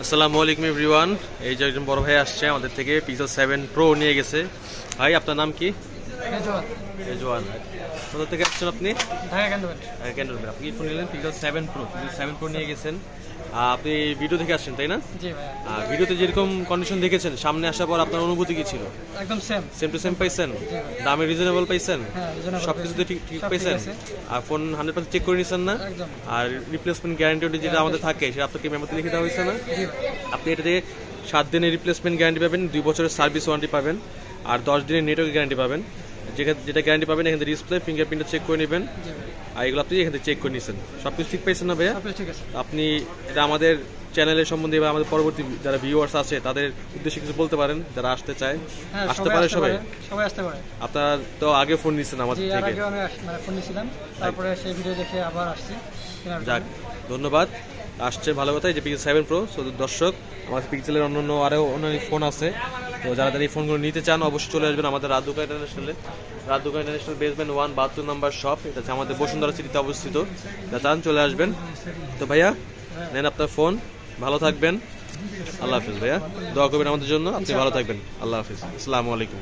আসসালামু আলাইকুম এভরিওয়ান। এই যে একজন বড় ভাই আসছে আমাদের থেকে পিক্সেল 7 প্রো নিয়ে গেছে। ভাই আপনার নাম কি? রেজওয়ান। কোথা থেকে আসছেন আপনি? ঢাকা ক্যান্টনমেন্ট। ক্যান্টনমেন্ট। আপনি ফোন নিলেন পিক্সেল 7 প্রো। পিক্সেল 7 প্রো নিয়ে গেছেন। আপনি ভিডিও দেখে আসছেন তাই না? জি ভাই। ভিডিওতে যেরকম কন্ডিশন দেখেছেন সামনে আসার পর আপনার অনুভূতি কি ছিল? একদম সেম। সেম টু সেম পাইছেন? দামে রিজনেবল পাইছেন? হ্যাঁ, রিজনেবল। সবকিছুতে ঠিক ঠিক পাইছেন? আর ফোন 100% চেক করে নিছেন না? একদম। আর রিপ্লেসমেন্ট গ্যারান্টি যেটা আমাদের থাকে সেটা আপনাকে মেমোতে লিখে দেওয়া হয়েছে না? জি ভাই। আপনি এটাতে 7 দিনের রিপ্লেসমেন্ট গ্যারান্টি পাবেন, 2 বছরের সার্ভিস ওয়ারেন্টি পাবেন, আর 10 দিনের নেটওয়ার্ক গ্যারান্টি পাবেন। যেটা গ্যারান্টি পাবেন এখান থেকে ডিসপ্লে ফিঙ্গারপ্রিন্টটা চেক করে নেবেন। জি ভাই। আর এগুলো আপনি এখান থেকে চেক করে নিছেন। সবকিছু ঠিক পাইছেন না ভাইয়া? সব ঠিক আছে। আপনি এটা আমাদের চ্যানেলের সম্বন্ধে বা আমাদের পরবর্তী যারা ভিউয়ার্স আছে তাদের উদ্দেশ্যে কিছু বলতে পারেন যারা আসতে চায়? হ্যাঁ, আসতে পারে সবাই? সবাই আসতে পারে। আপনারা তো আগে ফোন নিছেন আমাদের জি, আর থেকে। আগে আমি ফোন নিয়েছিলাম, তারপরে সেই ভিডিও দেখে আবার আসছি কেনার জন্য। যাক, ধন্যবাদ। আসছে ভালো কথা। এই যে পিক্সেল 7 প্রো। সো দর্শক, আমাদের পিক্সেলের অন্যান্য আরও অন্যান্য ফোন আছে, তো যারা এই ফোনগুলো নিতে চান অবশ্যই চলে আসবেন আমাদের রাত ইন্টারন্যাশনালে। রাত ইন্টারন্যাশনাল বেসমেন্ট 1 72 নম্বর শপ। এটা হচ্ছে আমাদের বসুন্ধরা সিটিতে অবস্থিত। যা চান চলে আসবেন। তো ভাইয়া নেন আপনার ফোন, ভালো থাকবেন। আল্লাহ হাফিজ ভাইয়া, দোয়া করবেন আমাদের জন্য। আপনি ভালো থাকবেন। আল্লাহ হাফিজ। আসসালামু আলাইকুম।